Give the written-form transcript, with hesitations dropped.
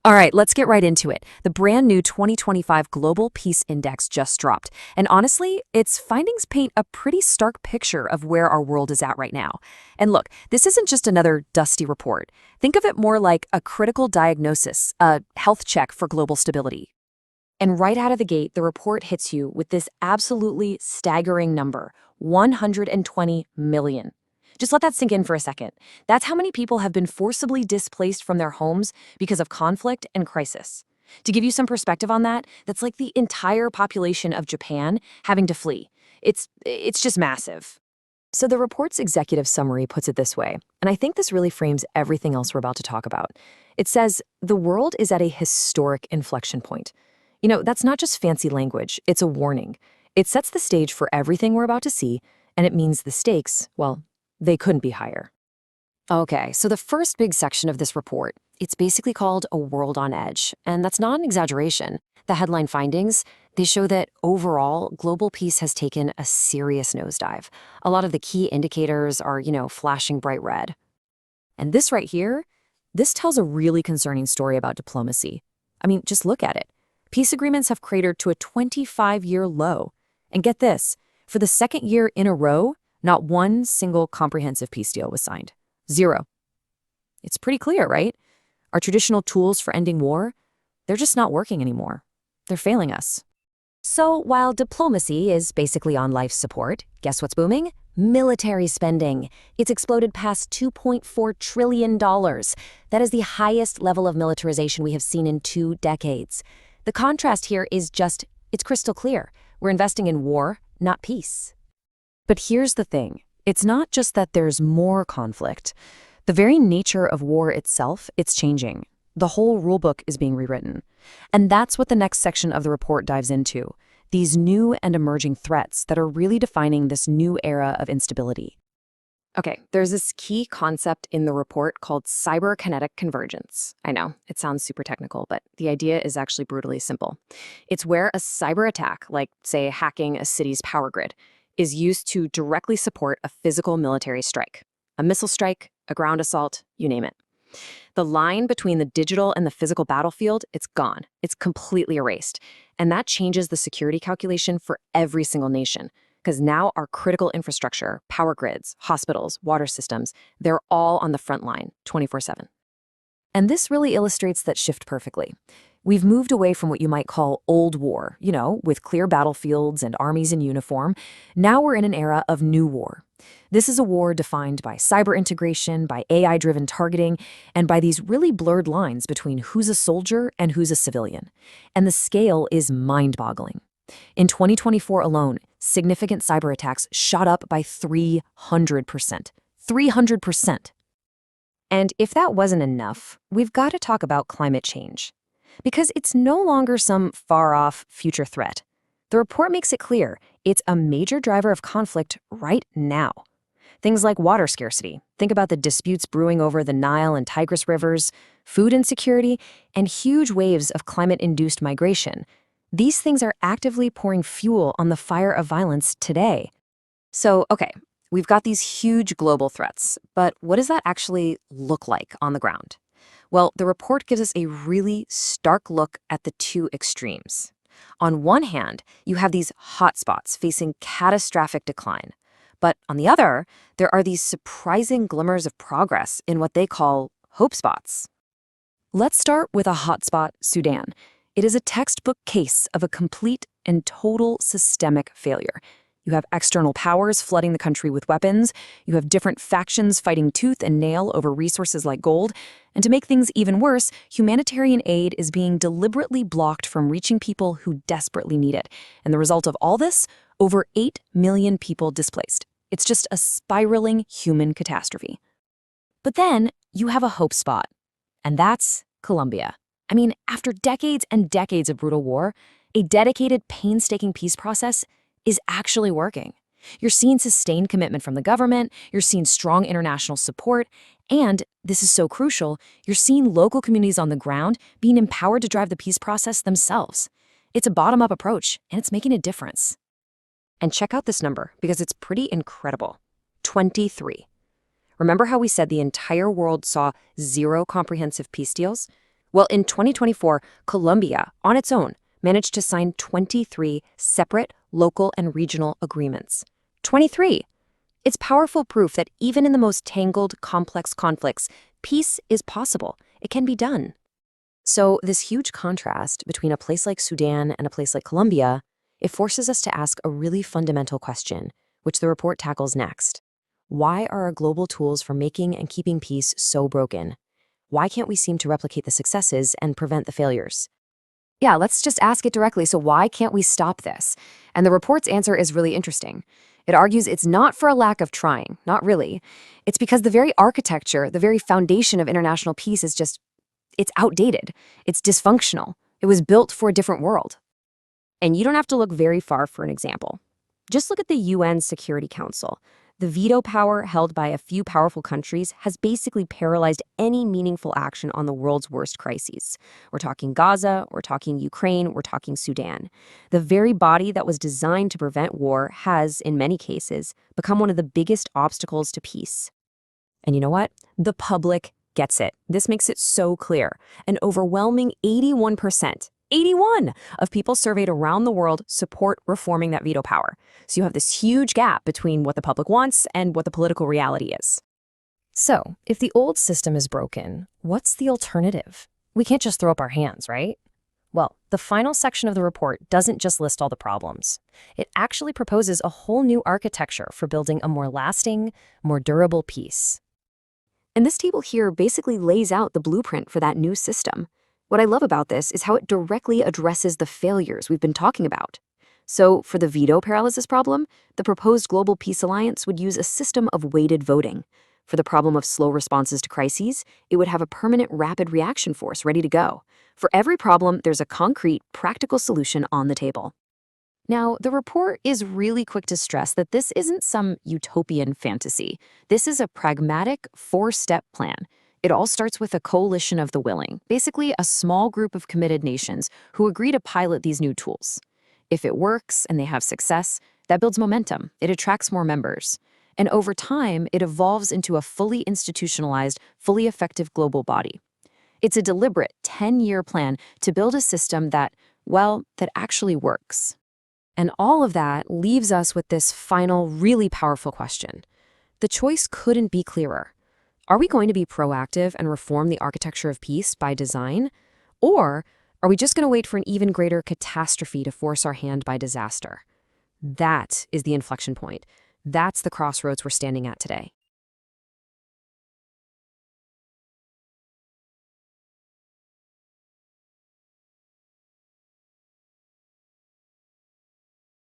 All right, let's get right into it. The brand new 2025 Global Peace Index just dropped. And honestly, its findings paint a pretty stark picture of where our world is at right now. And look, this isn't just another dusty report. Think of it more like a critical diagnosis, a health check for global stability. And right out of the gate, the report hits you with this absolutely staggering number, 120 million. Just let that sink in for a second. That's how many people have been forcibly displaced from their homes because of conflict and crisis. To give you some perspective on that, that's like the entire population of Japan having to flee. It's just massive. So the report's executive summary puts it this way, and I think this really frames everything else we're about to talk about. It says, the world is at a historic inflection point. That's not just fancy language, it's a warning. It sets the stage for everything we're about to see, and it means the stakes, well, they couldn't be higher. Okay, so the first big section of this report, it's basically called A World on Edge, and that's not an exaggeration. The headline findings, they show that overall, global peace has taken a serious nosedive. A lot of the key indicators are, flashing bright red. And this right here, this tells a really concerning story about diplomacy. I mean, just look at it. Peace agreements have cratered to a 25-year low. And get this, for the second year in a row, not one single comprehensive peace deal was signed. Zero. It's pretty clear, right? Our traditional tools for ending war, they're just not working anymore. They're failing us. So while diplomacy is basically on life support, guess what's booming? Military spending. It's exploded past $2.4 trillion. That is the highest level of militarization we have seen in 2 decades. The contrast here is it's crystal clear. We're investing in war, not peace. But here's the thing. It's not just that there's more conflict. The very nature of war itself, it's changing. The whole rulebook is being rewritten. And that's what the next section of the report dives into. These new and emerging threats that are really defining this new era of instability. Okay, there's this key concept in the report called cyberkinetic convergence. I know, it sounds super technical, but the idea is actually brutally simple. It's where a cyber attack, like, say, hacking a city's power grid, is used to directly support a physical military strike. A missile strike, a ground assault, you name it. The line between the digital and the physical battlefield, it's gone. It's completely erased. And that changes the security calculation for every single nation. Because now our critical infrastructure, power grids, hospitals, water systems, they're all on the front line, 24/7. And this really illustrates that shift perfectly. We've moved away from what you might call old war, with clear battlefields and armies in uniform. Now we're in an era of new war. This is a war defined by cyber integration, by AI-driven targeting, and by these really blurred lines between who's a soldier and who's a civilian. And the scale is mind-boggling. In 2024 alone, significant cyber attacks shot up by 300%. 300%. And if that wasn't enough, we've got to talk about climate change. Because it's no longer some far-off future threat. The report makes it clear it's a major driver of conflict right now. Things like water scarcity. Think about the disputes brewing over the Nile and Tigris rivers, food insecurity, and huge waves of climate-induced migration. These things are actively pouring fuel on the fire of violence today. So, okay, we've got these huge global threats, but what does that actually look like on the ground? Well, the report gives us a really stark look at the two extremes. On one hand, you have these hotspots facing catastrophic decline. But on the other, there are these surprising glimmers of progress in what they call hope spots. Let's start with a hotspot, Sudan. It is a textbook case of a complete and total systemic failure. You have external powers flooding the country with weapons. You have different factions fighting tooth and nail over resources like gold. And to make things even worse, humanitarian aid is being deliberately blocked from reaching people who desperately need it. And the result of all this? Over 8 million people displaced. It's just a spiraling human catastrophe. But then you have a hope spot, and that's Colombia. I mean, after decades and decades of brutal war, a dedicated, painstaking peace process is actually working. You're seeing sustained commitment from the government, you're seeing strong international support, and, this is so crucial, you're seeing local communities on the ground being empowered to drive the peace process themselves. It's a bottom-up approach, and it's making a difference. And check out this number, because it's pretty incredible. 23. Remember how we said the entire world saw 0 comprehensive peace deals? Well, in 2024, Colombia, on its own, managed to sign 23 separate local and regional agreements. 23! It's powerful proof that even in the most tangled, complex conflicts, peace is possible. It can be done. So this huge contrast between a place like Sudan and a place like Colombia, it forces us to ask a really fundamental question, which the report tackles next. Why are our global tools for making and keeping peace so broken? Why can't we seem to replicate the successes and prevent the failures? Yeah, let's just ask it directly. So why can't we stop this? And the report's answer is really interesting. It argues it's not for a lack of trying, not really. It's because the very architecture, the very foundation of international peace is just, it's outdated. It's dysfunctional. It was built for a different world. And you don't have to look very far for an example. Just look at the UN Security Council. The veto power held by a few powerful countries has basically paralyzed any meaningful action on the world's worst crises. We're talking Gaza, we're talking Ukraine, we're talking Sudan. The very body that was designed to prevent war has, in many cases, become one of the biggest obstacles to peace. And you know what? The public gets it. This makes it so clear. An overwhelming 81% of people surveyed around the world support reforming that veto power. So you have this huge gap between what the public wants and what the political reality is. So, if the old system is broken, what's the alternative? We can't just throw up our hands, right? Well, the final section of the report doesn't just list all the problems. It actually proposes a whole new architecture for building a more lasting, more durable peace. And this table here basically lays out the blueprint for that new system. What I love about this is how it directly addresses the failures we've been talking about. So, for the veto paralysis problem, the proposed Global Peace Alliance would use a system of weighted voting. For the problem of slow responses to crises, it would have a permanent rapid reaction force ready to go. For every problem, there's a concrete, practical solution on the table. Now, the report is really quick to stress that this isn't some utopian fantasy. This is a pragmatic, four-step plan. It all starts with a coalition of the willing, basically a small group of committed nations who agree to pilot these new tools. If it works and they have success, that builds momentum. It attracts more members. And over time, it evolves into a fully institutionalized, fully effective global body. It's a deliberate 10-year plan to build a system that, well, that actually works. And all of that leaves us with this final, really powerful question. The choice couldn't be clearer. Are we going to be proactive and reform the architecture of peace by design? Or are we just going to wait for an even greater catastrophe to force our hand by disaster? That is the inflection point. That's the crossroads we're standing at today.